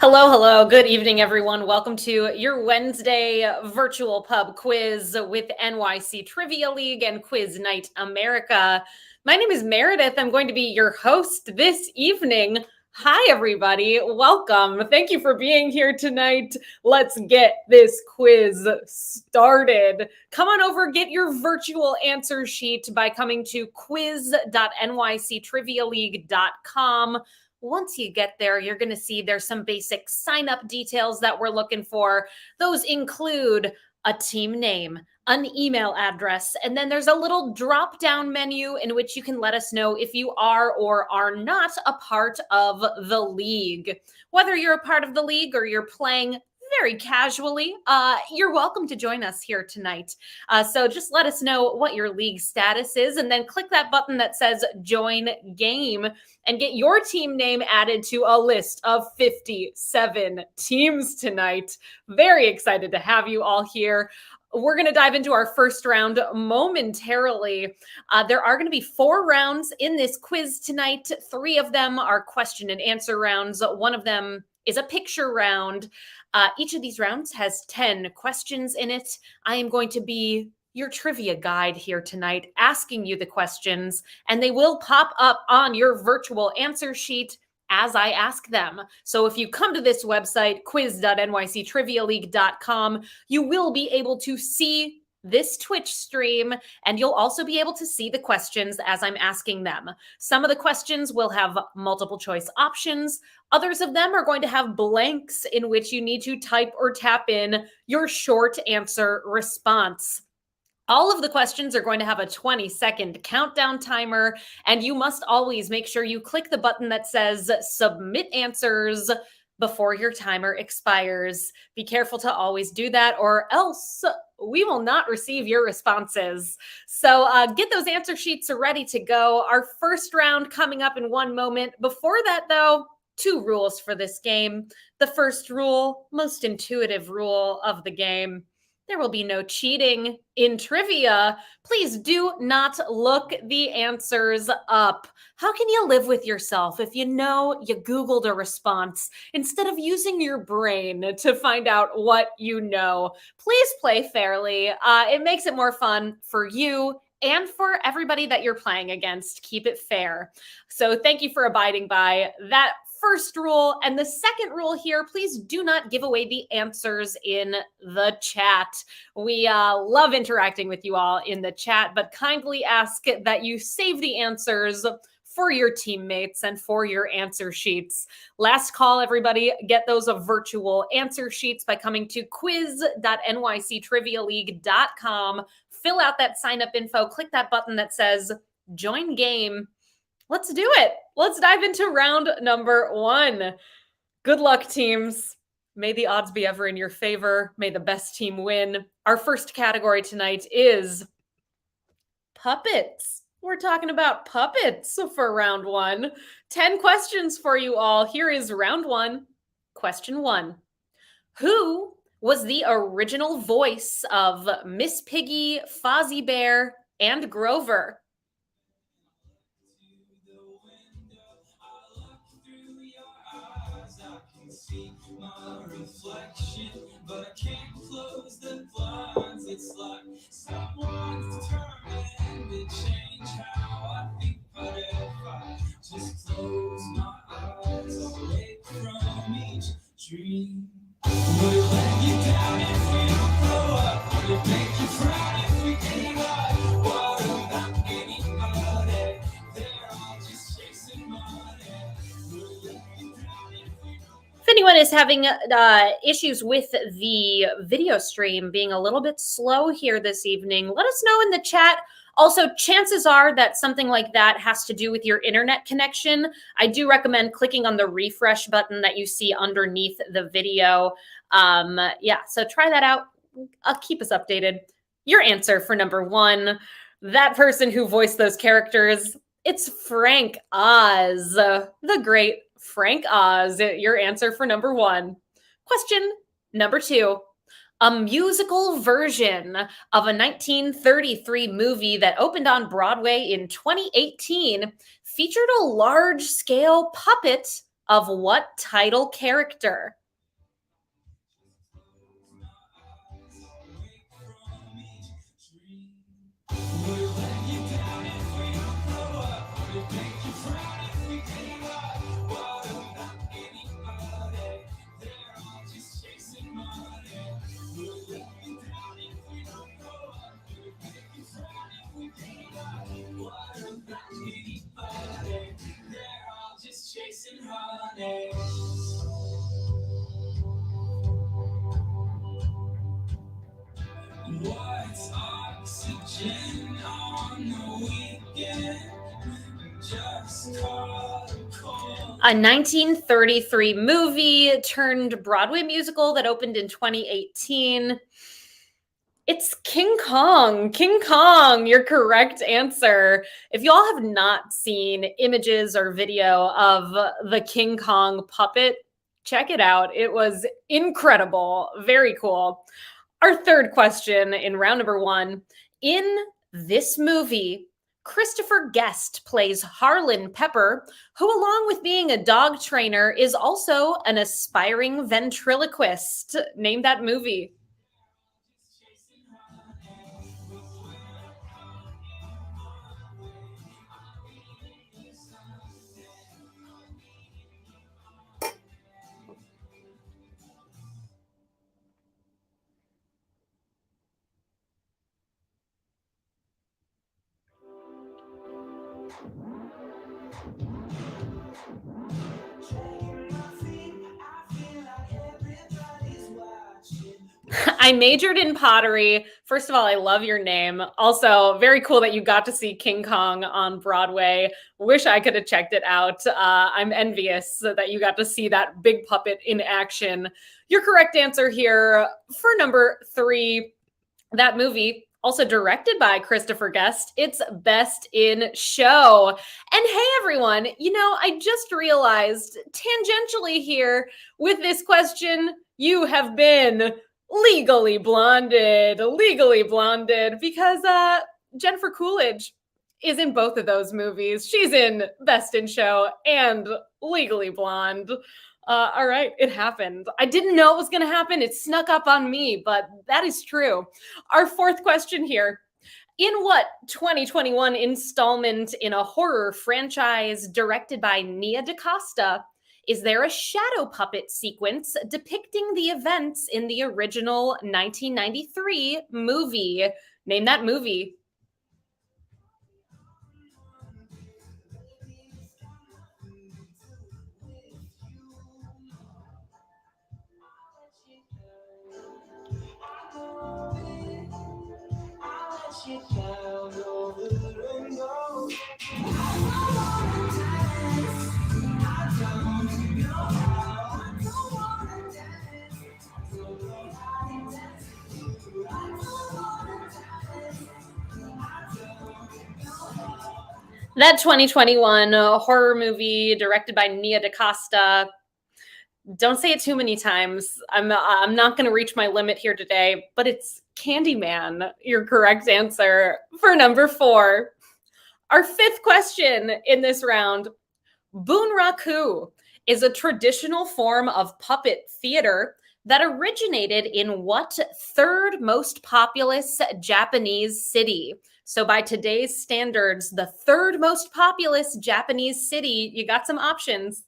Hello, hello. Good evening, everyone. Welcome to your Wednesday virtual pub quiz with NYC Trivia League and Quiz Night America. My name is Meredith. I'm going to be your host this evening. Hi, everybody. Welcome. Thank you for being here tonight. Let's get this quiz started. Come on over, get your virtual answer sheet by coming to quiz.nyctrivialeague.com. Once you get there, you're going to see there's some basic sign-up details that we're looking for. Those include a team name, an email address, and then there's a little drop-down menu in which you can let us know if you are or are not a part of the league. Whether you're a part of the league or you're playing very casually, you're welcome to join us here tonight. So just let us know what your league status is, and then click that button that says Join Game and get your team name added to a list of 57 teams tonight. Very excited to have you all here. We're going to dive into our first round momentarily. There are going to be 4 rounds in this quiz tonight. 3 of them are question and answer rounds. One of them is a picture round. Each of these rounds has 10 questions in it. I am going to be your trivia guide here tonight, asking you the questions, and they will pop up on your virtual answer sheet as I ask them. So if you come to this website, quiz.nyctrivialeague.com, you will be able to see this Twitch stream, and you'll also be able to see the questions as I'm asking them. Some of the questions will have multiple choice options. Others of them are going to have blanks in which you need to type or tap in your short answer response. All of the questions are going to have a 20-second countdown timer, and you must always make sure you click the button that says Submit Answers before your timer expires. Be careful to always do that, or else we will not receive your responses. So get those answer sheets ready to go. Our first round coming up in one moment. Before that, though, 2 rules for this game. The first rule, most intuitive rule of the game: there will be no cheating in trivia. Please do not look the answers up. How can you live with yourself if you know you Googled a response instead of using your brain to find out what you know? Please play fairly. It makes it more fun for you and for everybody that you're playing against. Keep it fair. So thank you for abiding by that first rule. And the second rule here: please do not give away the answers in the chat. We love interacting with you all in the chat, but kindly ask that you save the answers for your teammates and for your answer sheets. Last call, everybody. Get those virtual answer sheets by coming to quiz.nyctrivialeague.com. Fill out that sign up info. Click that button that says Join Game. Let's do it. Let's dive into round number 1. Good luck, teams. May the odds be ever in your favor. May the best team win. Our first category tonight is puppets. We're talking about puppets for round 1. 10 questions for you all. Here is round 1. Question 1. Who was the original voice of Miss Piggy, Fozzie Bear, and Grover? My reflection, but I can't close the blinds. It's like someone's determined to change how I think, but if I just close my eyes away from each dream, would it let you down if we don't grow up? Would it make you proud if we get high? What about anybody? They're all just chasing money. Would it let you down if we don't? If anyone is having issues with the video stream being a little bit slow here this evening, let us know in the chat. Also, chances are that something like that has to do with your internet connection. I do recommend clicking on the refresh button that you see underneath the video. So try that out. Keep us updated. Your answer for number 1, that person who voiced those characters, it's Frank Oz, the great Frank Oz. Your answer for number 1. Question number 2. A musical version of a 1933 movie that opened on Broadway in 2018 featured a large-scale puppet of what title character? What's oxygen on the weekend? Just call a call. A 1933 movie turned Broadway musical that opened in 2018. It's King Kong. King Kong, your correct answer. If y'all have not seen images or video of the King Kong puppet, check it out. It was incredible. Very cool. Our third question in round number 1. In this movie, Christopher Guest plays Harlan Pepper, who, along with being a dog trainer, is also an aspiring ventriloquist. Name that movie. I majored in pottery. First of all, I love your name. Also, very cool that you got to see King Kong on Broadway. Wish I could have checked it out. I'm envious that you got to see that big puppet in action. Your correct answer here for number 3, that movie, also directed by Christopher Guest, it's Best in Show. And hey, everyone, I just realized tangentially here with this question, you have been legally blonded, because Jennifer Coolidge is in both of those movies. She's in Best in Show and Legally Blonde. All right, it happened. I didn't know it was going to happen. It snuck up on me, but that is true. Our fourth question here. In what 2021 installment in a horror franchise directed by Nia DaCosta is there a shadow puppet sequence depicting the events in the original 1993 movie? Name that movie. That 2021 horror movie directed by Nia DaCosta. Don't say it too many times. I'm not going to reach my limit here today, but it's Candyman, your correct answer for number 4. Our fifth question in this round. Bunraku is a traditional form of puppet theater that originated in what third most populous Japanese city? So by today's standards, the third most populous Japanese city, you got some options.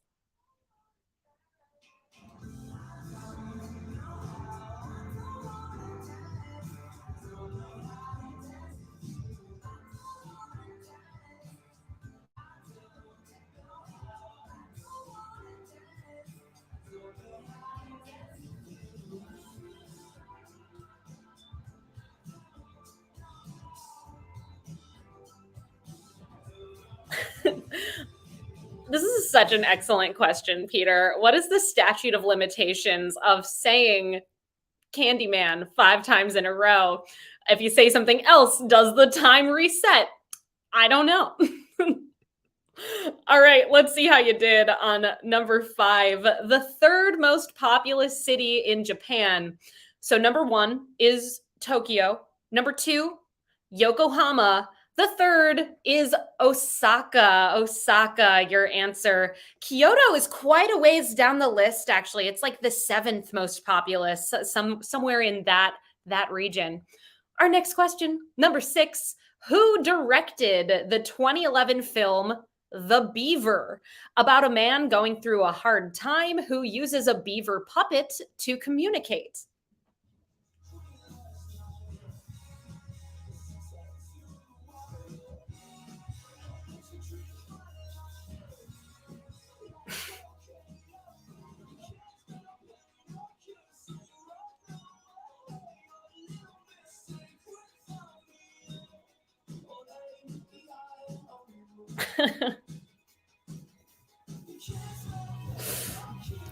This is such an excellent question, Peter. What is the statute of limitations of saying Candyman 5 times in a row? If you say something else, does the time reset? I don't know. All right, let's see how you did on number 5. The third most populous city in Japan. So number 1 is Tokyo. Number 2, Yokohama. The third is Osaka. Osaka, your answer. Kyoto is quite a ways down the list, actually. It's like the 7th most populous, somewhere in that region. Our next question, number 6. Who directed the 2011 film The Beaver, about a man going through a hard time who uses a beaver puppet to communicate?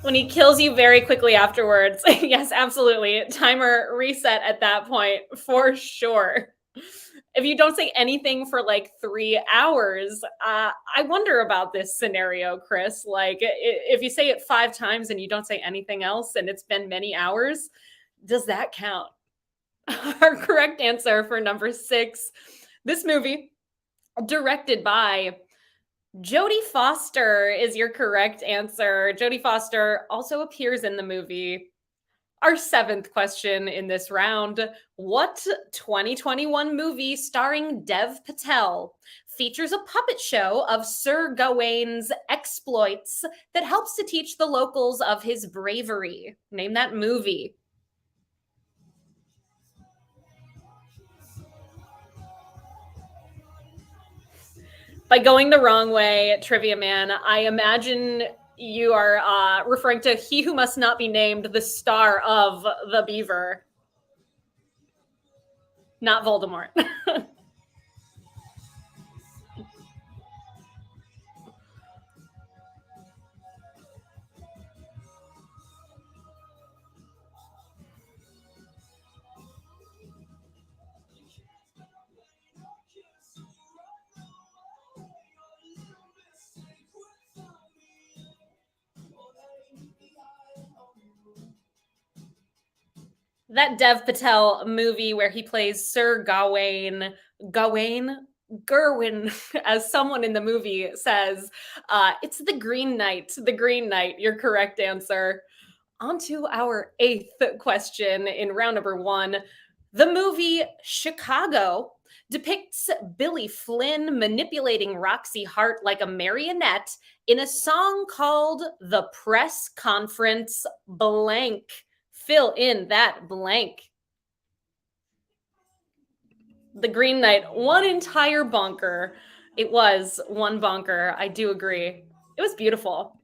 When he kills you very quickly afterwards. Yes, absolutely. Timer reset at that point for sure. If you don't say anything for like 3 hours, I wonder about this scenario, Chris. Like, if you say it 5 times and you don't say anything else and it's been many hours, does that count? Our correct answer for number 6, this movie, directed by Jodie Foster, is your correct answer. Jodie Foster also appears in the movie. Our 7th question in this round. What 2021 movie starring Dev Patel features a puppet show of Sir Gawain's exploits that helps to teach the locals of his bravery? Name that movie. By going the wrong way, Trivia Man, I imagine you are referring to He Who Must Not Be Named, the star of The Beaver. Not Voldemort. That Dev Patel movie where he plays Sir Gawain, Gerwin, as someone in the movie says, it's the Green Knight. The Green Knight, your correct answer. On to our 8th question in round number 1. The movie Chicago depicts Billy Flynn manipulating Roxy Hart like a marionette in a song called The Press Conference blank. Fill in that blank. The Green Knight, one entire bonker. It was one bonker. I do agree. It was beautiful.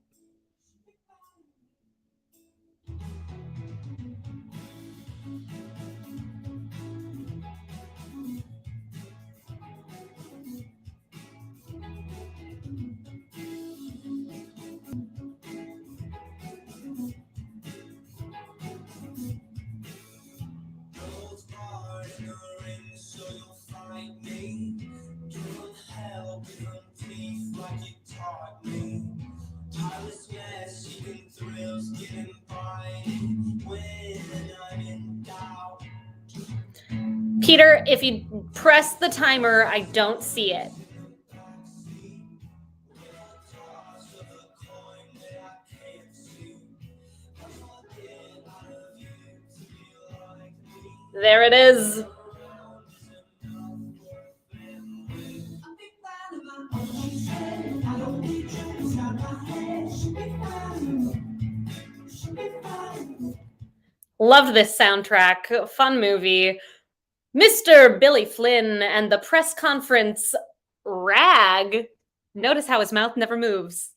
Peter, if you press the timer, I don't see it. There it is. Love this soundtrack. Fun movie. Mr. Billy Flynn and the press conference rag. Notice how his mouth never moves.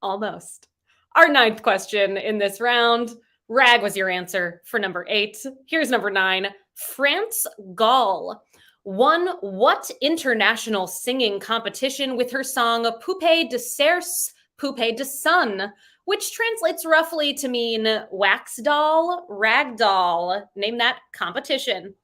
Almost. Our 9th question in this round. Rag was your answer for number 8. Here's number 9. France Gall won what international singing competition with her song Poupée de Cerce, Poupée de Sun, which translates roughly to mean wax doll, rag doll. Name that competition.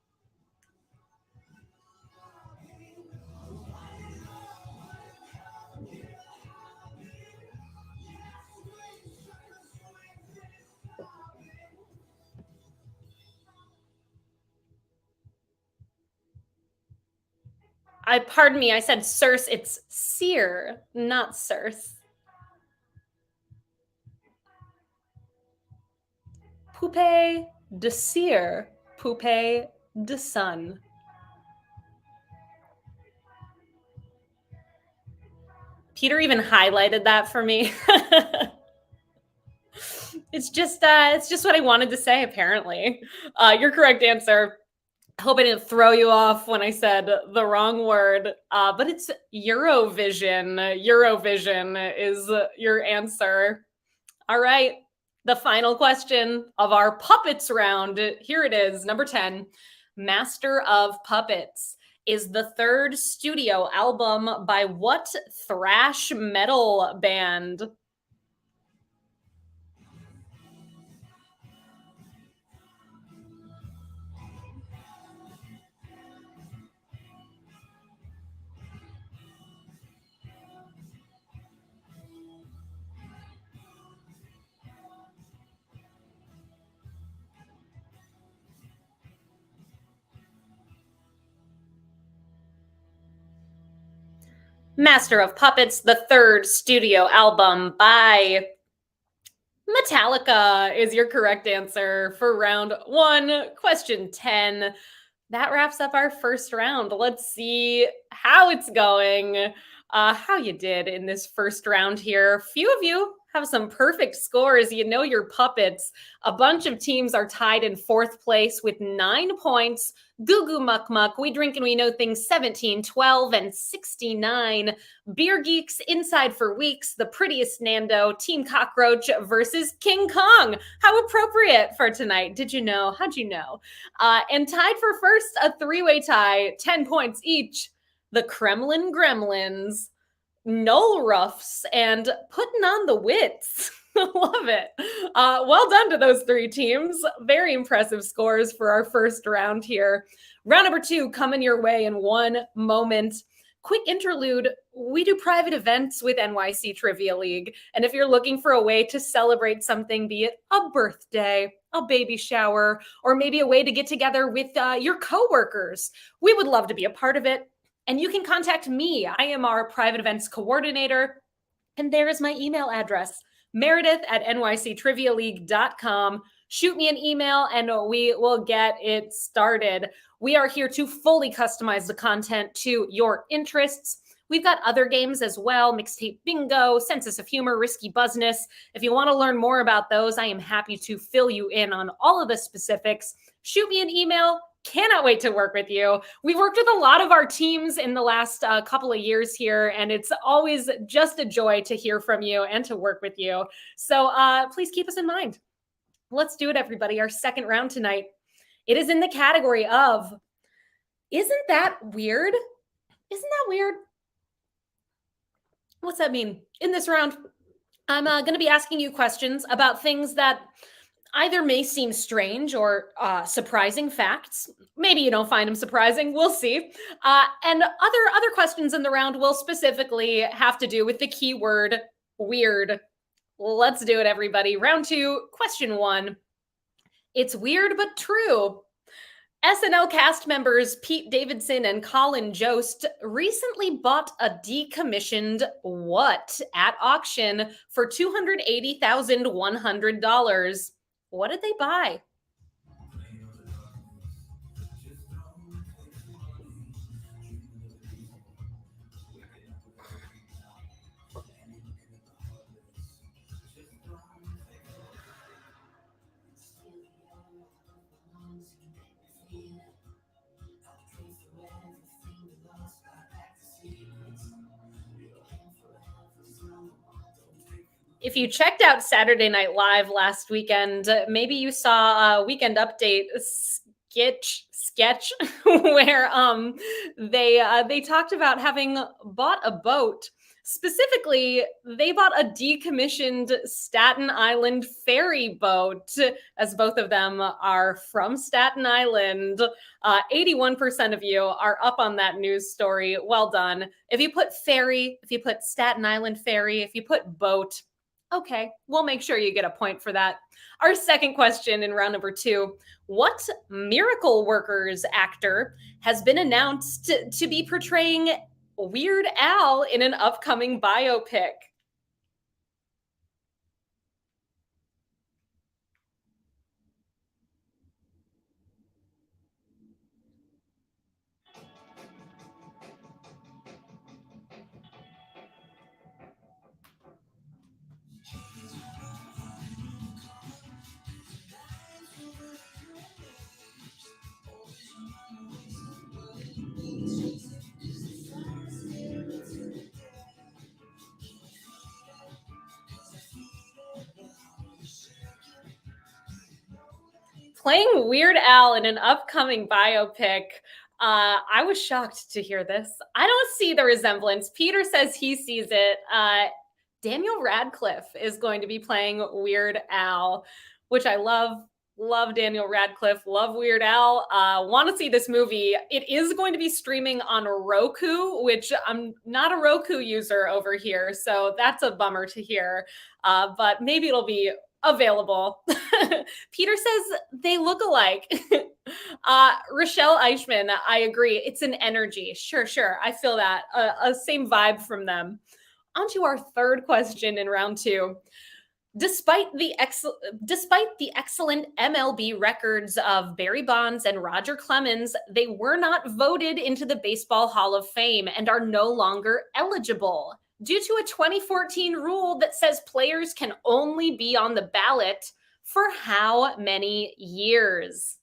Pardon me, I said Circe. It's Seer, not Circe. Poupée de Cire, Poupée de Sun. Peter even highlighted that for me. It's just what I wanted to say, apparently. Your correct answer. I hope I didn't throw you off when I said the wrong word, but it's Eurovision. Eurovision is your answer. All right. The final question of our puppets round. Here it is, number 10. Master of Puppets is the third studio album by what thrash metal band? Master of Puppets, the third studio album by Metallica is your correct answer for round 1, question 10. That wraps up our first round. Let's see how it's going, how you did in this first round here. Few of you have some perfect scores. You know your puppets. A bunch of teams are tied in 4th place with 9 points. Goo Goo Muck Muck, We Drink and We Know Things, 17, 12, and 69. Beer Geeks, Inside for Weeks, The Prettiest Nando, Team Cockroach versus King Kong. How appropriate for tonight. Did you know? How'd you know? And tied for first, a 3-way tie, 10 points each. The Kremlin Gremlins, Null Ruffs, and Putting on the Wits. Love it. Well done to those 3 teams. Very impressive scores for our first round here. Round number 2 coming your way in 1 moment. Quick interlude. We do private events with NYC Trivia League. And if you're looking for a way to celebrate something, be it a birthday, a baby shower, or maybe a way to get together with your coworkers, we would love to be a part of it. And you can contact me. I am our private events coordinator. And there is my email address, meredith@nyctrivialeague.com. Shoot me an email and we will get it started. We are here to fully customize the content to your interests. We've got other games as well, Mixtape Bingo, Census of Humor, Risky Buzzness. If you want to learn more about those, I am happy to fill you in on all of the specifics. Shoot me an email. Cannot wait to work with you. We've worked with a lot of our teams in the last couple of years here, and it's always just a joy to hear from you and to work with you. So please keep us in mind. Let's do it, everybody. Our second round tonight. It is in the category of, isn't that weird? Isn't that weird? What's that mean? In this round, I'm going to be asking you questions about things that either may seem strange or surprising facts. Maybe you don't find them surprising. We'll see. And other questions in the round will specifically have to do with the keyword weird. Let's do it, everybody. Round 2, question 1. It's weird but true. SNL cast members Pete Davidson and Colin Jost recently bought a decommissioned what at auction for $280,100. What did they buy? If you checked out Saturday Night Live last weekend, maybe you saw a Weekend Update sketch where they talked about having bought a boat. Specifically, they bought a decommissioned Staten Island ferry boat, as both of them are from Staten Island. 81% of you are up on that news story. Well done. If you put ferry, if you put Staten Island ferry, if you put boat, Okay, we'll make sure you get a point for that. Our second question in round number 2. What Miracle Workers actor has been announced to be portraying Weird Al in an upcoming biopic? Playing Weird Al in an upcoming biopic. I was shocked to hear this. I don't see the resemblance. Peter says he sees it. Daniel Radcliffe is going to be playing Weird Al, which I love. Love Daniel Radcliffe. Love Weird Al. Want to see this movie. It is going to be streaming on Roku, which I'm not a Roku user over here, so that's a bummer to hear. But maybe it'll be available. Peter says they look alike. Rochelle Eichmann, I agree. It's an energy. Sure. I feel that. A same vibe from them. On to our third question in round 2. Despite the excellent MLB records of Barry Bonds and Roger Clemens, they were not voted into the Baseball Hall of Fame and are no longer eligible due to a 2014 rule that says players can only be on the ballot for how many years?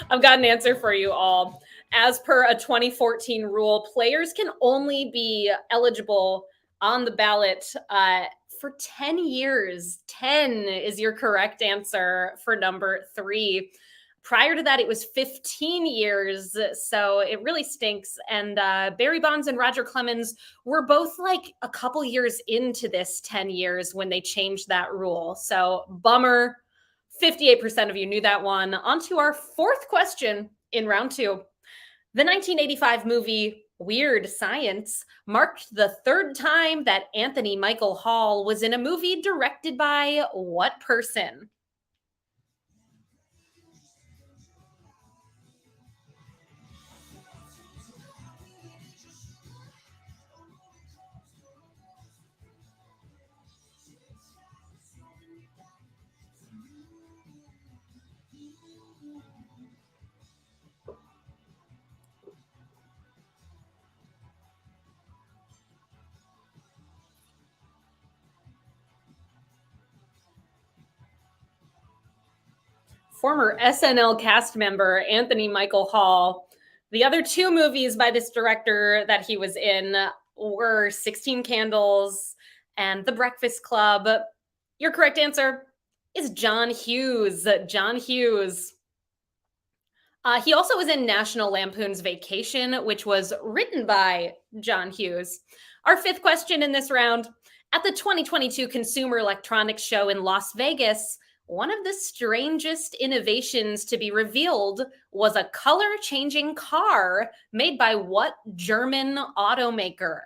I've got an answer for you all. As per a 2014 rule, players can only be eligible on the ballot for 10 years. 10 is your correct answer for number 3. Prior to that, it was 15 years. So it really stinks. And Barry Bonds and Roger Clemens were both like a couple years into this 10 years when they changed that rule. So bummer. 58% of you knew that one. On to our fourth question in round 2. The 1985 movie Weird Science marked the third time that Anthony Michael Hall was in a movie directed by what person? Former SNL cast member Anthony Michael Hall. The other 2 movies by this director that he was in were 16 Candles and The Breakfast Club. Your correct answer is John Hughes. John Hughes. He also was in National Lampoon's Vacation, which was written by John Hughes. Our fifth question in this round. At the 2022 Consumer Electronics Show in Las Vegas, one of the strangest innovations to be revealed was a color-changing car made by what German automaker?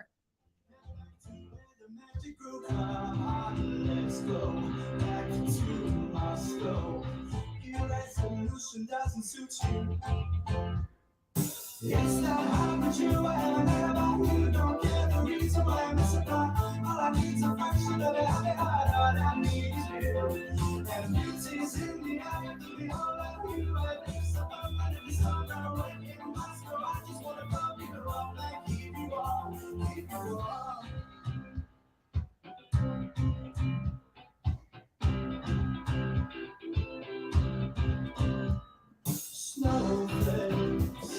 Let's go back to Moscow. Your resolution doesn't suit you. It's not how much you are, not about you. Don't care the reason why I miss a part. All I need is a fraction of it. All I need is you. And beauty's in the eye of the beholder. You are this above my little song. I'm right in Moscow. I just want to rub you wrong like here you are. Here you are. Snowflakes,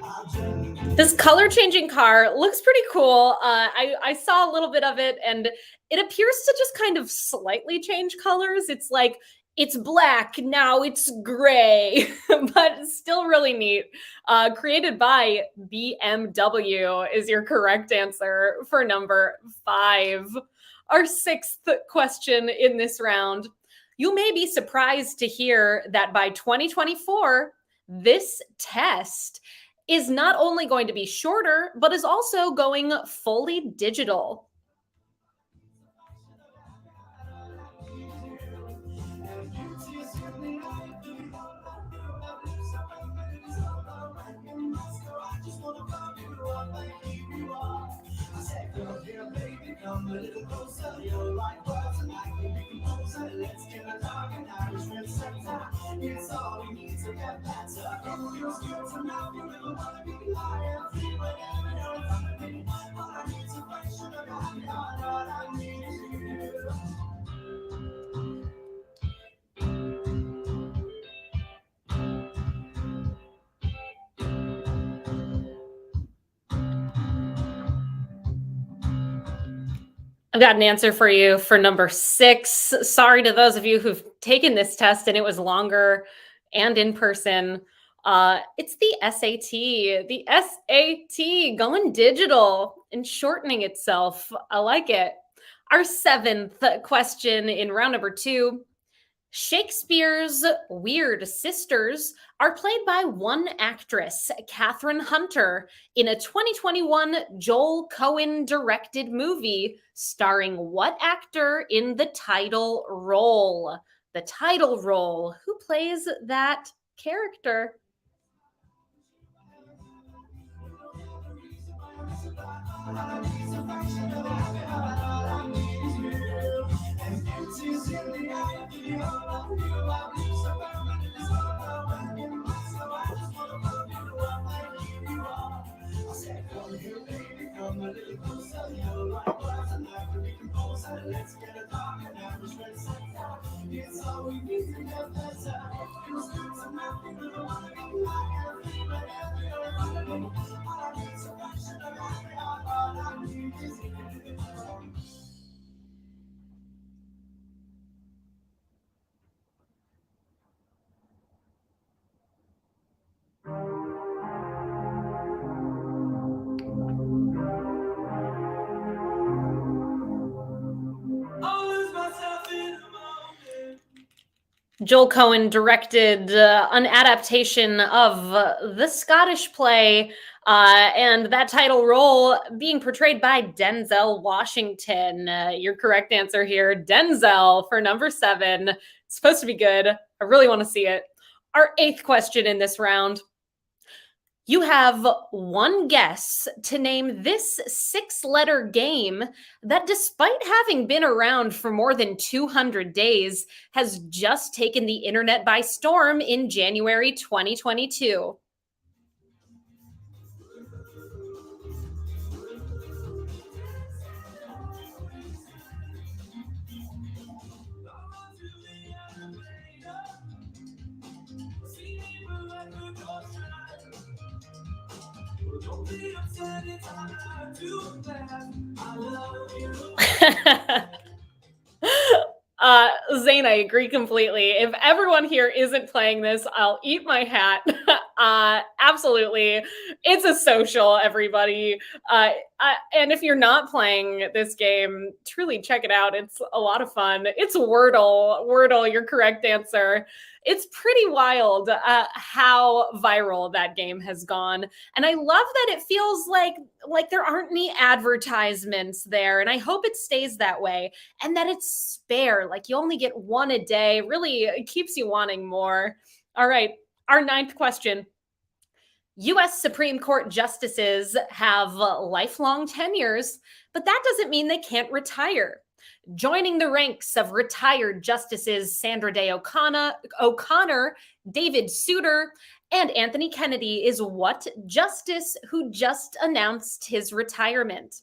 I dreamt This color changing car looks pretty cool. I saw a little bit of it and it appears to just kind of slightly change colors. It's like it's black, now it's gray, but it's still really neat. Created by BMW is your correct answer for number 5. Our 6th question in this round. You may be surprised to hear that by 2024, this test is not only going to be shorter, but is also going fully digital. I've got an answer for you for number 6. Sorry to those of you who've taken this test and it was longer and in person. It's the SAT. The SAT going digital and shortening itself. I like it. Our 7th question in round number 2. Shakespeare's weird sisters are played by one actress, Catherine Hunter, in a 2021 Joel Cohen directed movie starring what actor in the title role? The title role. Who plays that character? Joel Cohen directed an adaptation of the Scottish play, and that title role being portrayed by Denzel Washington. Your correct answer here, Denzel, for number 7. It's supposed to be good. I really want to see it. Our 8th question in this round. You have one guess to name this 6-letter game that, despite having been around for more than 200 days, has just taken the internet by storm in January 2022. Zane, I agree completely. If everyone here isn't playing this, I'll eat my hat. Absolutely. It's a social, everybody. And if you're not playing this game, truly check it out. It's a lot of fun. It's Wordle. Wordle, your correct answer. It's pretty wild how viral that game has gone. And I love that it feels like there aren't any advertisements there. And I hope it stays that way. And that it's spare. Like you only get one a day. Really, it keeps you wanting more. All right. Our 9th question. U.S. Supreme Court justices have lifelong tenures, but that doesn't mean they can't retire. Joining the ranks of retired justices Sandra Day O'Connor, David Souter, and Anthony Kennedy is what justice who just announced his retirement?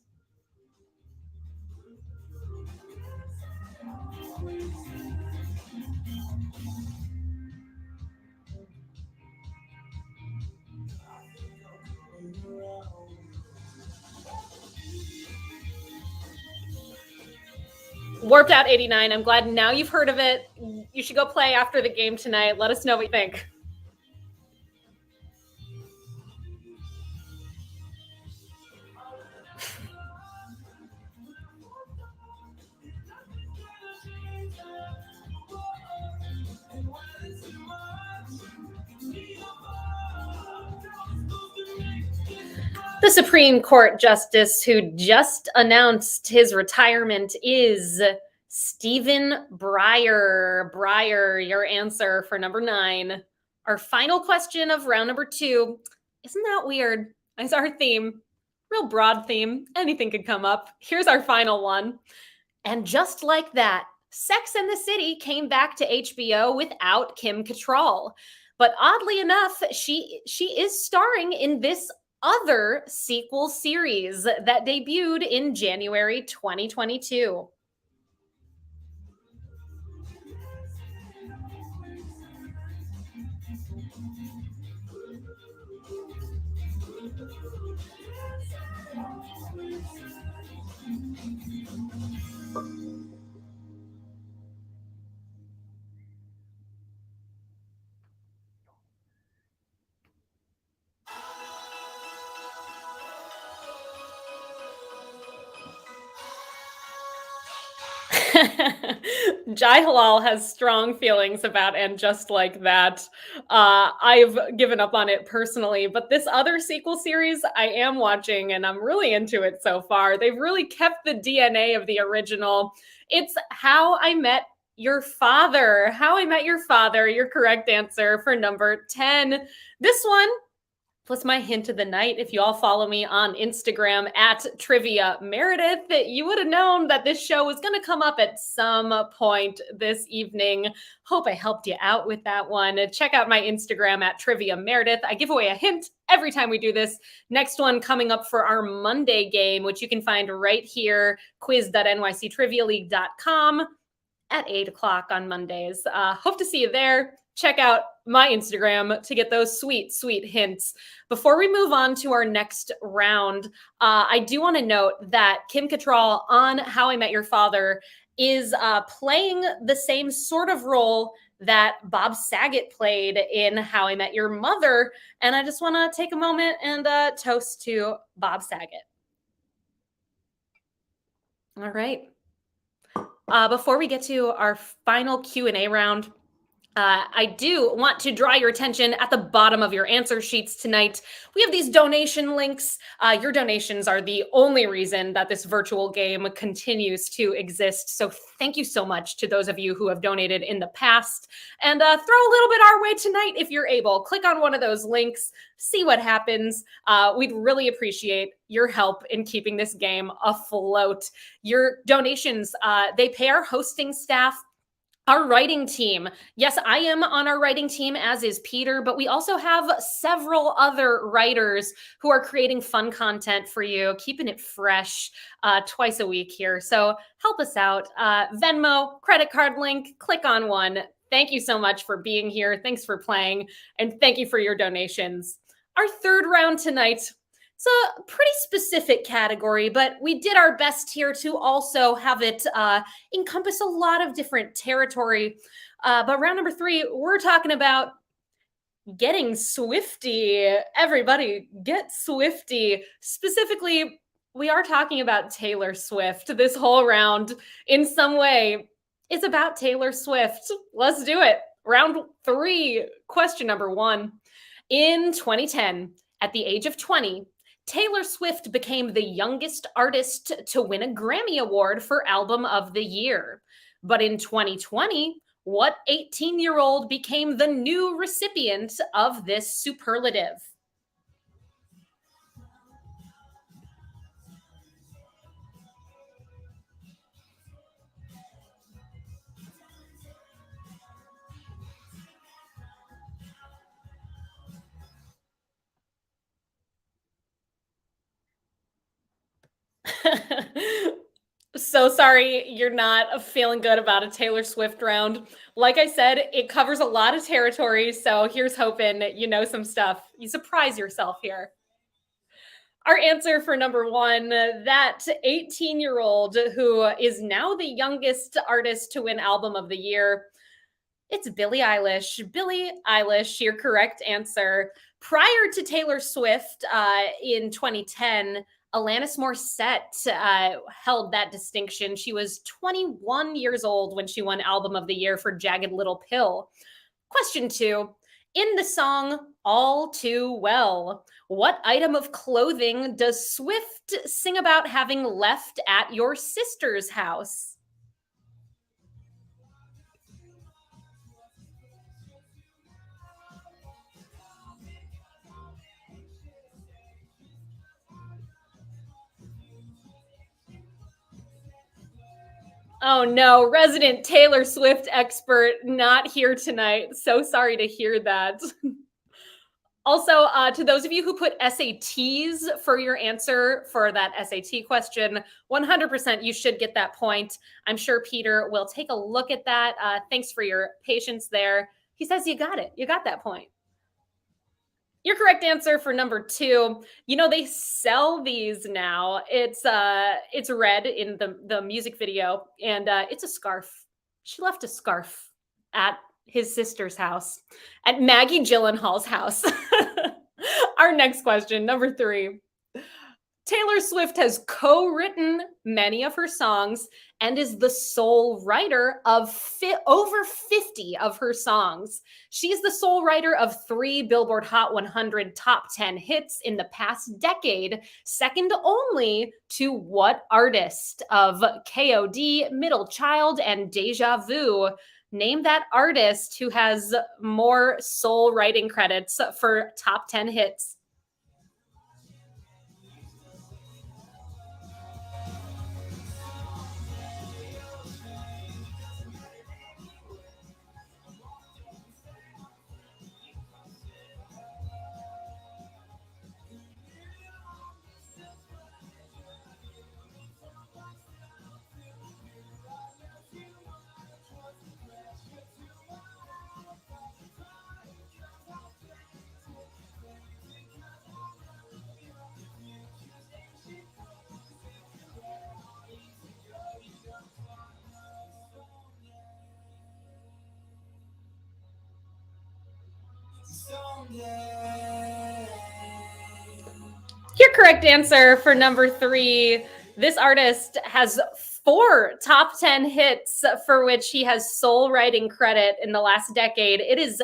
Warped Out 89. I'm glad now you've heard of it. You should go play after the game tonight. Let us know what you think. The Supreme Court Justice who just announced his retirement is Stephen Breyer. Breyer, your answer for number 9. Our final question of round number 2. Isn't that weird? It's our theme. Real broad theme. Anything could come up. Here's our final one. And just like that, Sex and the City came back to HBO without Kim Cattrall. But oddly enough, she is starring in this other sequel series that debuted in January 2022. Jai Halal has strong feelings about And Just Like That. I've given up on it personally, but this other sequel series I am watching and I'm really into it so far. They've really kept the DNA of the original. It's How I Met Your Father. How I Met Your Father, your correct answer for number 10. This one plus my hint of the night. If you all follow me on Instagram at Trivia Meredith, you would have known that this show was going to come up at some point this evening. Hope I helped you out with that one. Check out my Instagram at Trivia Meredith. I give away a hint every time we do this. Next one coming up for our Monday game, which you can find right here, quiz.nyctrivialeague.com at 8 o'clock on Mondays. Hope to see you there. Check out my Instagram to get those sweet, sweet hints. Before we move on to our next round, I do want to note that Kim Cattrall on How I Met Your Father is playing the same sort of role that Bob Saget played in How I Met Your Mother. And I just want to take a moment and toast to Bob Saget. All right. Before we get to our final Q&A round, I do want to draw your attention at the bottom of your answer sheets tonight. We have these donation links. Your donations are the only reason that this virtual game continues to exist. So thank you so much to those of you who have donated in the past. And throw a little bit our way tonight if you're able. Click on one of those links, see what happens. We'd really appreciate your help in keeping this game afloat. Your donations, they pay our hosting staff, our writing team. Yes, I am on our writing team, as is Peter, but we also have several other writers who are creating fun content for you, keeping it fresh twice a week here. So help us out. Venmo, credit card link, click on one. Thank you so much for being here. Thanks for playing. And thank you for your donations. Our third round tonight, it's a pretty specific category, but we did our best here to also have it encompass a lot of different territory. But round number 3, we're talking about getting swifty. Everybody, get swifty. Specifically, we are talking about Taylor Swift. This whole round, in some way, is about Taylor Swift. Let's do it. Round 3, question number 1. In 2010, at the age of 20, Taylor Swift became the youngest artist to win a Grammy Award for Album of the Year. But in 2020, what 18-year-old became the new recipient of this superlative? So sorry you're not feeling good about a Taylor Swift round. Like I said, it covers a lot of territory, so here's hoping you know some stuff. You surprise yourself here. Our answer for number one, that 18-year-old who is now the youngest artist to win Album of the Year, it's Billie Eilish. Billie Eilish, your correct answer. Prior to Taylor Swift in 2010, Alanis Morissette held that distinction. She was 21 years old when she won Album of the Year for Jagged Little Pill. Question 2. In the song All Too Well, what item of clothing does Swift sing about having left at your sister's house? Oh no, resident Taylor Swift expert not here tonight. So sorry to hear that. Also, to those of you who put SATs for your answer for that SAT question, 100% you should get that point. I'm sure Peter will take a look at that. Thanks for your patience there. He says you got it. You got that point. Your correct answer for number 2, you know, they sell these now. It's red in the music video, and it's a scarf. She left a scarf at his sister's house, at Maggie Gyllenhaal's house. Our next question, number 3. Taylor Swift has co-written many of her songs and is the sole writer of over 50 of her songs. She's the sole writer of 3 Billboard Hot 100 top 10 hits in the past decade, second only to what artist of KOD, Middle Child, and Deja Vu? Name that artist who has more sole writing credits for top 10 hits. Your correct answer for number 3. This artist has 4 top 10 hits for which he has sole writing credit in the last decade. It is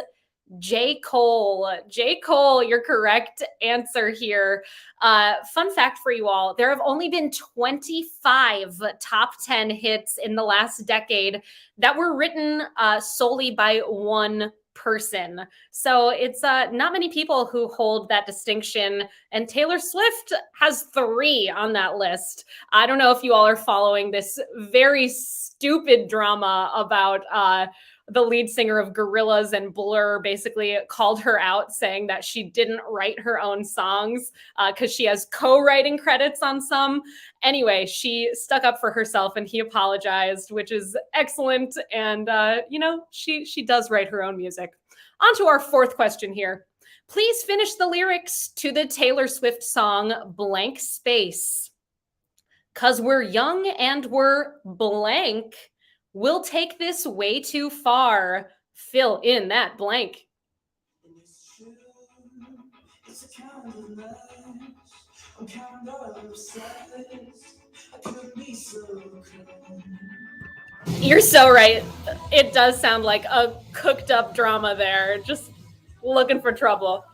J. Cole. J. Cole, your correct answer here. Fun fact for you all, there have only been 25 top 10 hits in the last decade that were written solely by one person. So it's not many people who hold that distinction, and Taylor Swift has 3 on that list. I don't know if you all are following this very stupid drama about the lead singer of Gorillaz and Blur basically called her out saying that she didn't write her own songs because she has co-writing credits on some. Anyway, she stuck up for herself and he apologized, which is excellent. And, you know, she does write her own music. On to our 4th question here. Please finish the lyrics to the Taylor Swift song Blank Space. 'Cause we're young and we're blank. We'll take this way too far. Fill in that blank. You're so right. It does sound like a cooked up drama there, just looking for trouble.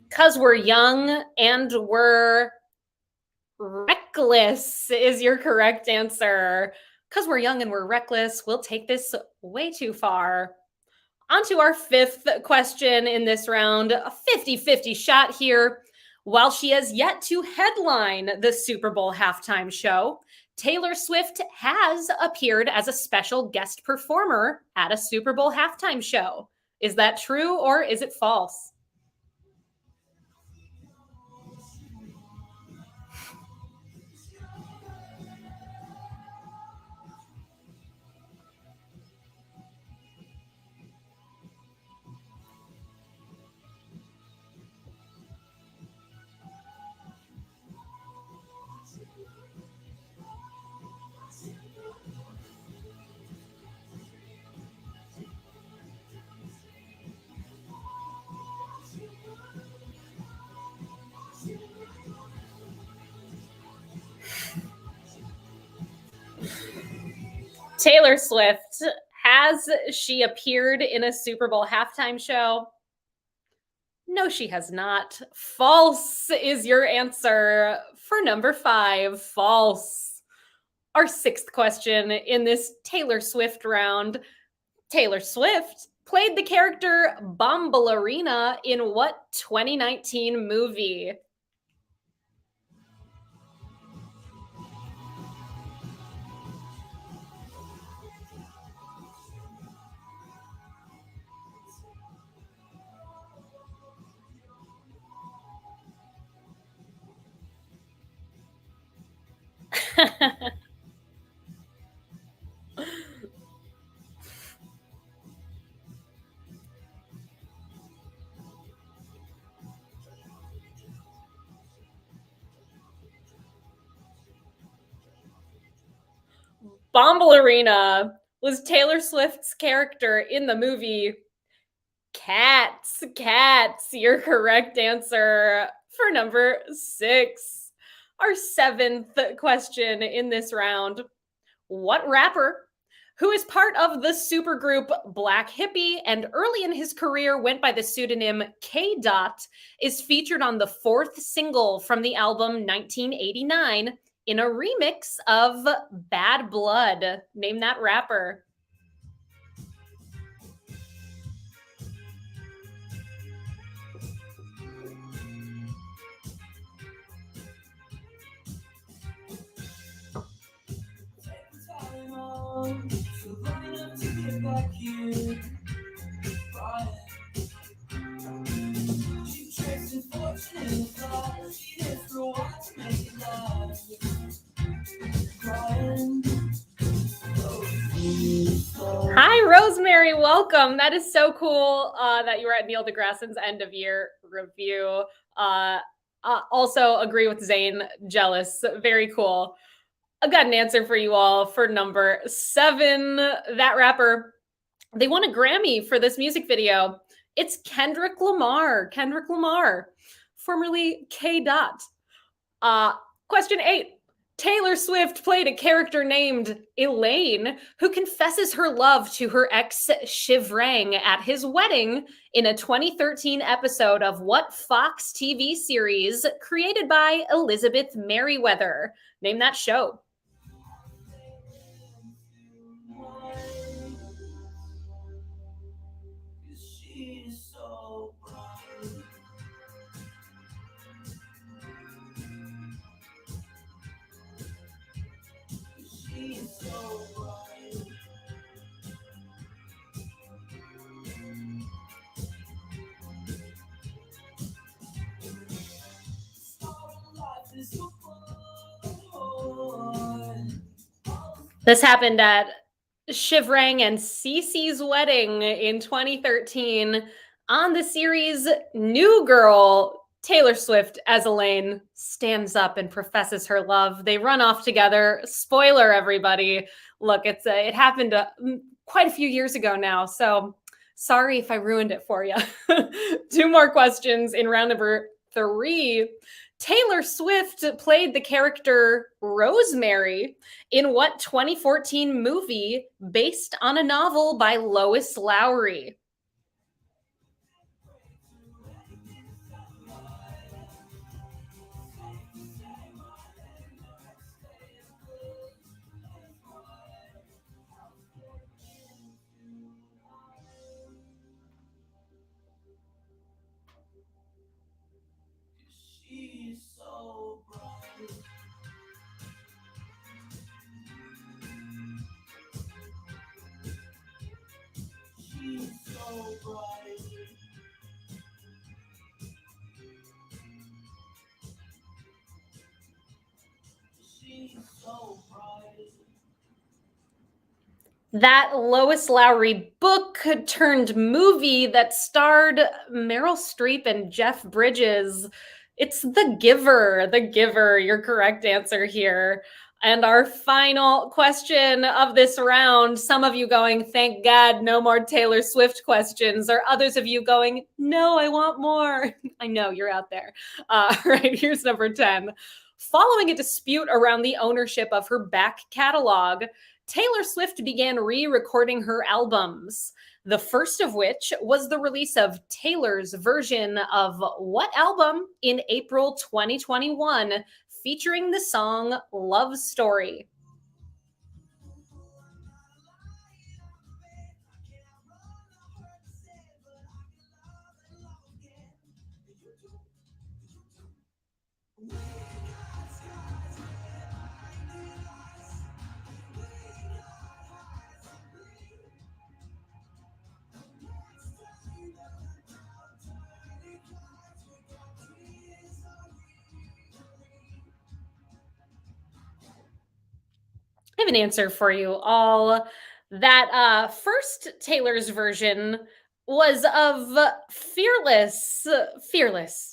Because we're young and we're reckless is your correct answer. Because we're young and we're reckless, we'll take this way too far. On to our 5th question in this round, a 50-50 shot here. While she has yet to headline the Super Bowl halftime show, Taylor Swift has appeared as a special guest performer at a Super Bowl halftime show. Is that true or is it false? Taylor Swift, has she appeared in a Super Bowl halftime show? No, she has not. False is your answer for number 5. False. Our 6th question in this Taylor Swift round. Taylor Swift played the character Bombalurina in what 2019 movie? Bombalurina was Taylor Swift's character in the movie Cats. Cats, your correct answer for number 6. Our 7th question in this round. What rapper, who is part of the supergroup Black Hippie and early in his career went by the pseudonym K. Dot, is featured on the 4th single from the album 1989 in a remix of Bad Blood? Name that rapper. Hi, Rosemary. Welcome. That is so cool that you were at Neil deGrasse's end of year review. Also agree with Zane. Jealous. Very cool. I've got an answer for you all for number 7. That rapper, they won a Grammy for this music video. It's Kendrick Lamar. Kendrick Lamar, formerly K. Dot. Question 8. Taylor Swift played a character named Elaine, who confesses her love to her ex Shivrang at his wedding in a 2013 episode of what Fox TV series created by Elizabeth Merriweather? Name that show. This happened at Shivrang and Cece's wedding in 2013 on the series New Girl. Taylor Swift as Elaine stands up and professes her love. They run off together. Spoiler, everybody. Look, it happened quite a few years ago now, so sorry if I ruined it for you. 2 more questions in round number 3. Taylor Swift played the character Rosemary in what 2014 movie based on a novel by Lois Lowry? That Lois Lowry book turned movie that starred Meryl Streep and Jeff Bridges. It's The Giver. The Giver, your correct answer here. And our final question of this round, some of you going, thank God, no more Taylor Swift questions, or others of you going, no, I want more. I know you're out there. Right, here's number 10. Following a dispute around the ownership of her back catalog, Taylor Swift began re-recording her albums, the first of which was the release of Taylor's version of what album in April 2021, featuring the song Love Story? I have an answer for you all. That first Taylor's version was of Fearless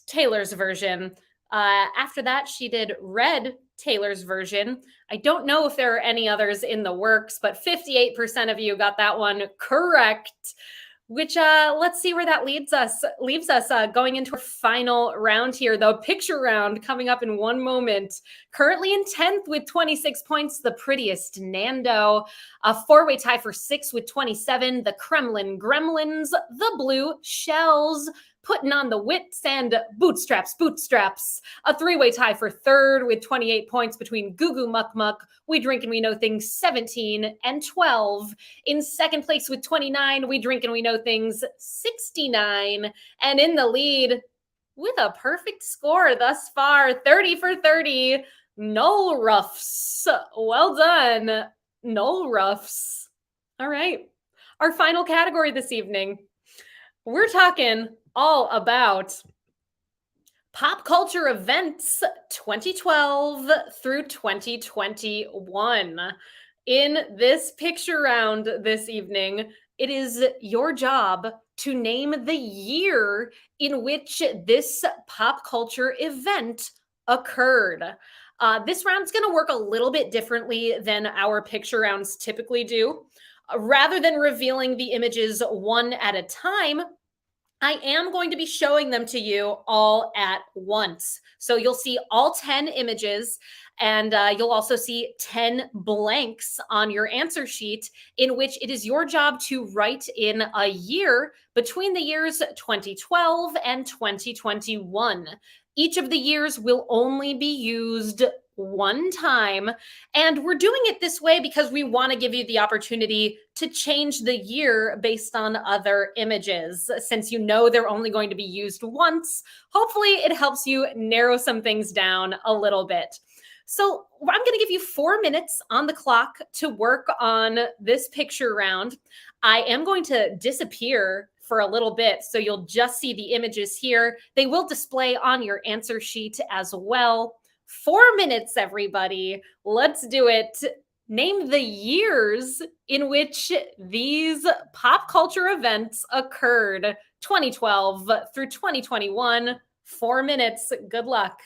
Taylor's version. After that, she did Red Taylor's version. I don't know if there are any others in the works, but 58% of you got that one correct. Which let's see where that leaves us. Going into our final round here, the picture round coming up in one moment. Currently in 10th with 26 points, the prettiest Nando. A four-way tie for 6th with 27, the Kremlin Gremlins, the Blue Shells, putting on the wits and bootstraps. A three-way tie for 3rd with 28 points between Goo Goo Muck Muck, We Drink and We Know Things 17 and 12. In 2nd place with 29, We Drink and We Know Things 69. And in the lead with a perfect score thus far, 30 for 30, Null Ruffs. Well done, Null Ruffs. All right, our final category this evening. We're talking all about pop culture events 2012 through 2021. In this picture round this evening, it is your job to name the year in which this pop culture event occurred. This round's going to work a little bit differently than our picture rounds typically do. Rather than revealing the images one at a time, I am going to be showing them to you all at once. So you'll see all 10 images, and you'll also see 10 blanks on your answer sheet, in which it is your job to write in a year between the years 2012 and 2021. Each of the years will only be used one time. And we're doing it this way because we want to give you the opportunity to change the year based on other images. Since you know they're only going to be used once, hopefully it helps you narrow some things down a little bit. So I'm going to give you 4 minutes on the clock to work on this picture round. I am going to disappear for a little bit, so you'll just see the images here. They will display on your answer sheet as well. 4 minutes, everybody. Let's do it. Name the years in which these pop culture events occurred. 2012 through 2021. 4 minutes. Good luck.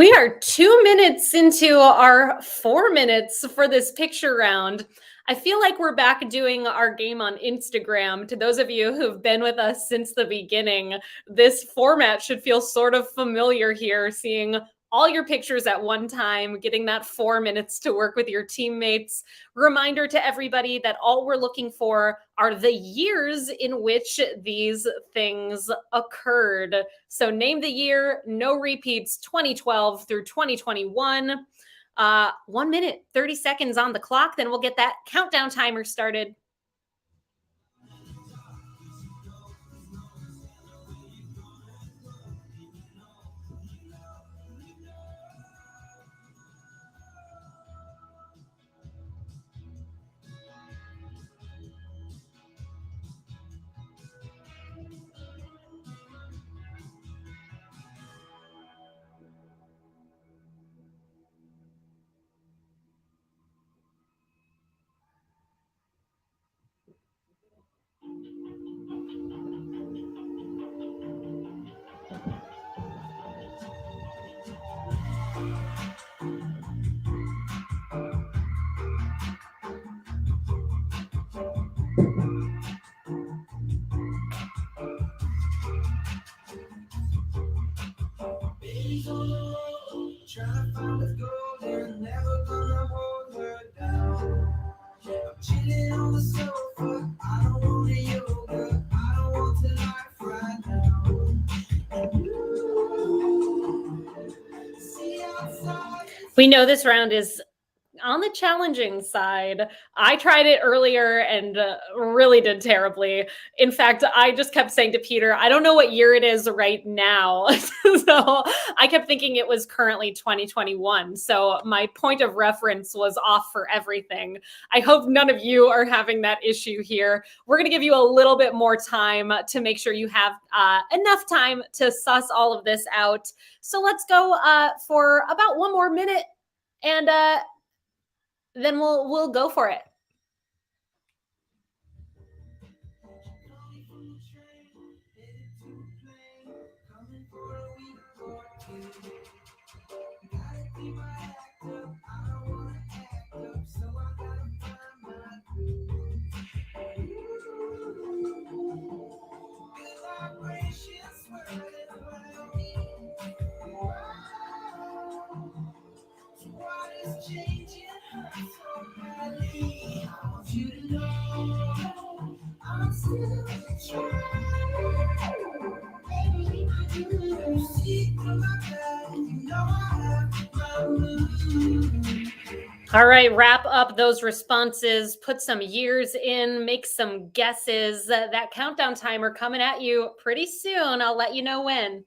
We are 2 minutes into our 4 minutes for this picture round. I feel like we're back doing our game on Instagram. To those of you who've been with us since the beginning, this format should feel sort of familiar here, seeing all your pictures at one time, getting that 4 minutes to work with your teammates. Reminder to everybody that all we're looking for are the years in which these things occurred. So name the year, no repeats, 2012 through 2021. 1 minute, 30 seconds on the clock. Then we'll get that countdown timer started. Baby's on the road, trying to find what's golden, never gonna hold her down. I'm chilling on the sofa, I don't want a yoga, I don't want to life right now. See outside. We know this round is on the challenging side. I tried it earlier and really did terribly. In fact, I just kept saying to Peter, I don't know what year it is right now. So I kept thinking it was currently 2021. So my point of reference was off for everything. I hope none of you are having that issue here. We're going to give you a little bit more time to make sure you have enough time to suss all of this out. So let's go for about 1 more minute, and then we'll go for it. All right, wrap up those responses, put some years in, make some guesses. That countdown timer coming at you pretty soon. I'll let you know when.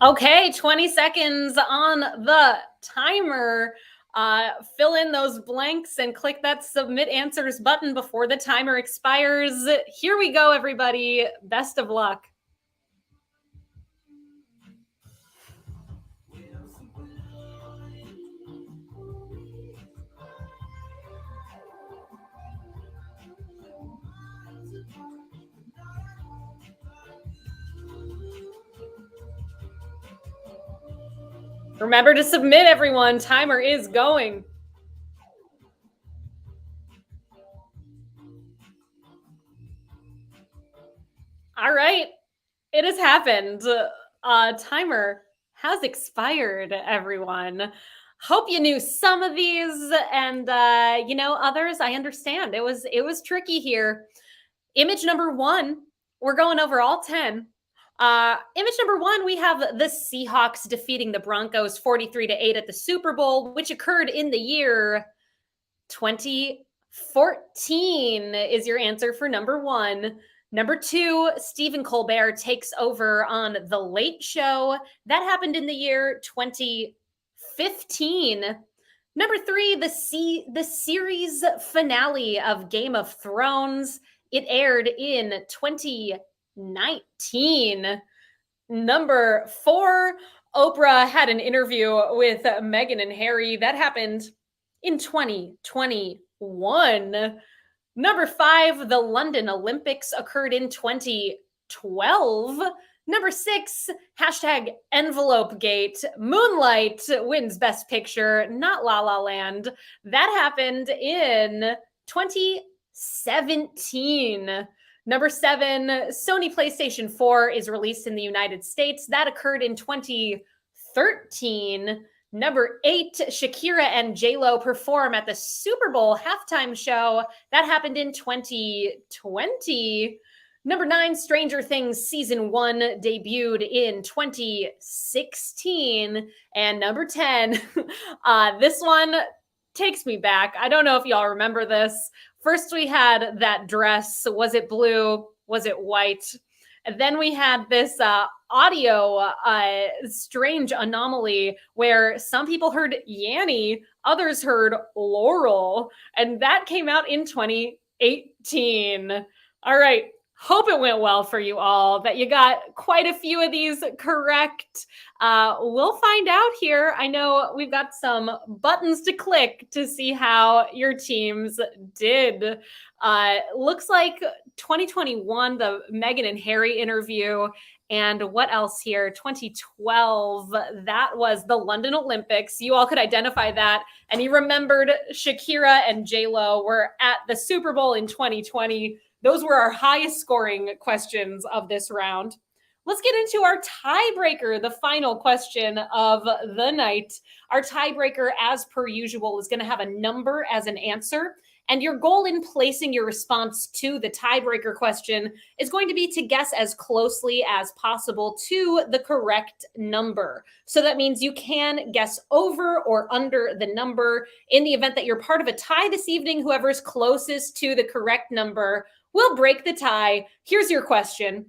Okay, 20 seconds on the timer. Fill in those blanks and click that submit answers button before the timer expires. Here we go, everybody. Best of luck. Remember to submit, everyone. Timer is going. All right, it has happened. Timer has expired, everyone. Hope you knew some of these, and others. I understand it was tricky here. Image number 1, we're going over all 10. Image number 1, we have the Seahawks defeating the Broncos 43-8 at the Super Bowl, which occurred in the year 2014 is your answer for number 1. Number 2, Stephen Colbert takes over on The Late Show. That happened in the year 2015. 15. Number 3, the series finale of Game of Thrones. It aired in 2019. Number 4, Oprah had an interview with Meghan and Harry. That happened in 2021. Number 5, the London Olympics occurred in 2012. Number 6, hashtag EnvelopeGate. Moonlight wins Best Picture, not La La Land. That happened in 2017. Number 7, Sony PlayStation 4 is released in the United States. That occurred in 2013. Number 8, Shakira and J-Lo perform at the Super Bowl halftime show. That happened in 2020. Number 9, Stranger Things Season 1 debuted in 2016. And number 10, this one takes me back. I don't know if y'all remember this. First, we had that dress. Was it blue? Was it white? And then we had this audio strange anomaly where some people heard Yanny, others heard Laurel, and that came out in 2018. All right. Hope it went well for you all, that you got quite a few of these correct. We'll find out here. I know we've got some buttons to click to see how your teams did. Looks like 2021, the Meghan and Harry interview. And what else here? 2012, that was the London Olympics. You all could identify that. And you remembered Shakira and J-Lo were at the Super Bowl in 2020. Those were our highest scoring questions of this round. Let's get into our tiebreaker, the final question of the night. Our tiebreaker, as per usual, is going to have a number as an answer. And your goal in placing your response to the tiebreaker question is going to be to guess as closely as possible to the correct number. So that means you can guess over or under the number. In the event that you're part of a tie this evening, whoever's closest to the correct number will break the tie. Here's your question.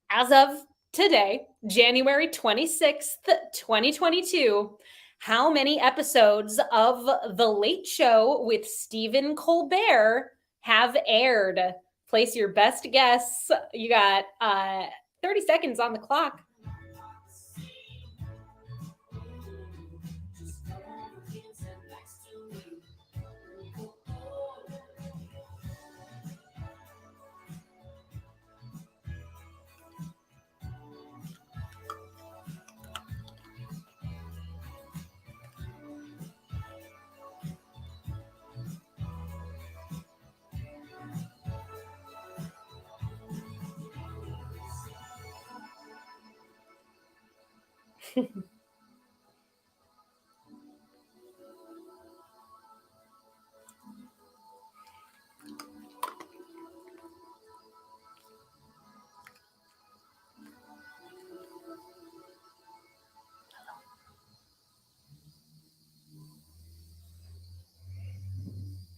As of today, January 26th, 2022, how many episodes of The Late Show with Stephen Colbert have aired? Place your best guess. You got 30 seconds on the clock.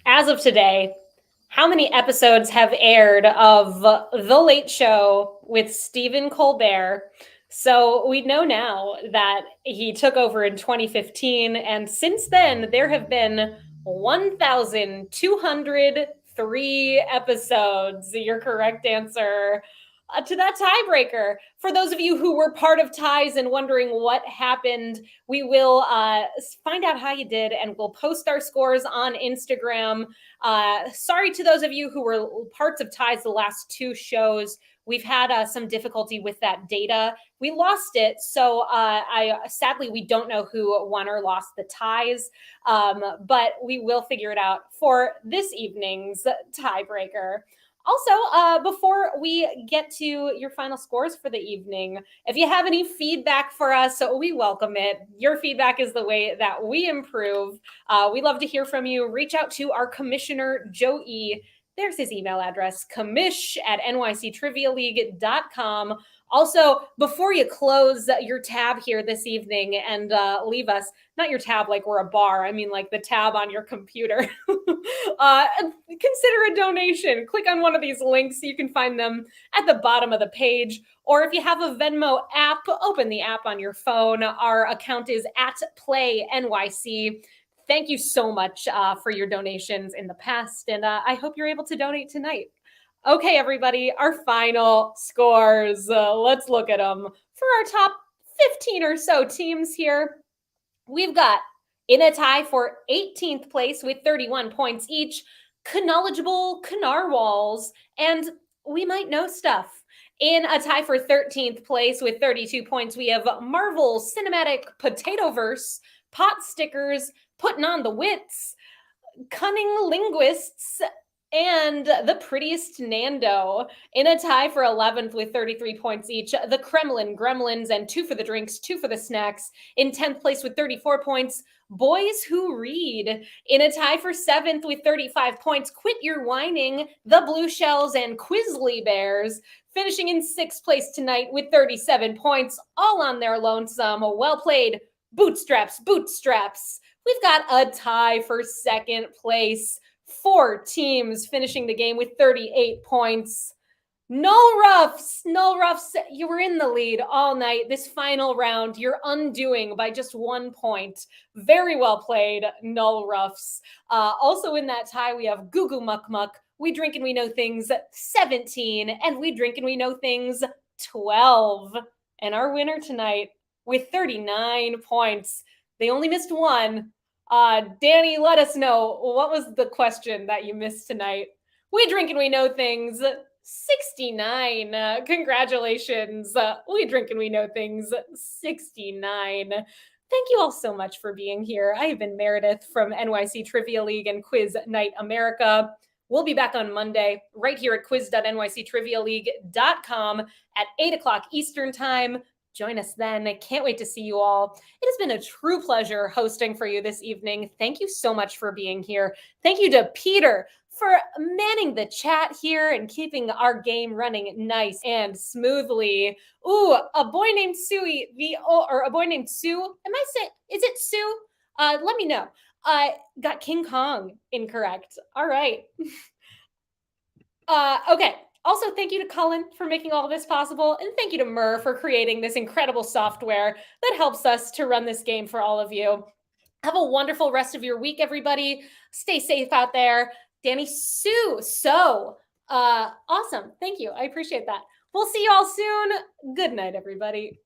As of today, how many episodes have aired of The Late Show with Stephen Colbert? So we know now that he took over in 2015, and since then, there have been 1,203 episodes. Your correct answer to that tiebreaker. For those of you who were part of ties and wondering what happened, we will find out how you did, and we'll post our scores on Instagram. Sorry to those of you who were parts of ties the last two shows. We've had some difficulty with that data. We lost it, so sadly we don't know who won or lost the ties, but we will figure it out for this evening's tiebreaker. Also, before we get to your final scores for the evening, if you have any feedback for us, we welcome it. Your feedback is the way that we improve. We love to hear from you. Reach out to our commissioner, Joe E. There's his email address, commish@nyctrivialeague.com. Also, before you close your tab here this evening and leave us, not your tab like we're a bar, I mean like the tab on your computer, consider a donation. Click on one of these links. You can find them at the bottom of the page. Or if you have a Venmo app, open the app on your phone. Our account is @PlayNYC. Thank you so much for your donations in the past, and I hope you're able to donate tonight. Okay, everybody, our final scores. Let's look at them. For our top 15 or so teams here, we've got in a tie for 18th place with 31 points each, Knowledgeable Knarwals, and We Might Know Stuff. In a tie for 13th place with 32 points, we have Marvel Cinematic Potatoverse, Pot Stickers, Putting on the Wits, Cunning Linguists, and The Prettiest Nando. In a tie for 11th with 33 points each, The Kremlin Gremlins and Two for the Drinks, Two for the Snacks. In 10th place with 34 points, Boys Who Read. In a tie for 7th with 35 points, Quit Your Whining, The Blue Shells and Quizly Bears. Finishing in 6th place tonight with 37 points, all on their lonesome. Well played, Bootstraps. We've got a tie for 2nd place. 4 teams finishing the game with 38 points. Null Ruffs, you were in the lead all night. This final round, you're undoing by just 1 point. Very well played, Null Ruffs. Also in that tie, we have Goo Goo Muck Muck, We Drink and We Know Things 17, and We Drink and We Know Things 12. And our winner tonight with 39 points. They only missed one. Danny, let us know, what was the question that you missed tonight? We Drink and We Know Things 69. Congratulations. We Drink and We Know Things 69. Thank you all so much for being here. I have been Meredith from NYC Trivia League and Quiz Night America. We'll be back on Monday right here at quiz.nyctrivialeague.com at 8 o'clock Eastern Time. Join us then. I can't wait to see you all. It has been a true pleasure hosting for you this evening. Thank you so much for being here. Thank you to Peter for manning the chat here and keeping our game running nice and smoothly. Ooh, a boy named Suey, or a boy named Sue. Am I saying, is it Sue? Let me know. Got King Kong incorrect. All right. Okay. Also, thank you to Cullen for making all of this possible, and thank you to Mur for creating this incredible software that helps us to run this game for all of you. Have a wonderful rest of your week, everybody. Stay safe out there. Danny Sue, awesome. Thank you. I appreciate that. We'll see you all soon. Good night, everybody.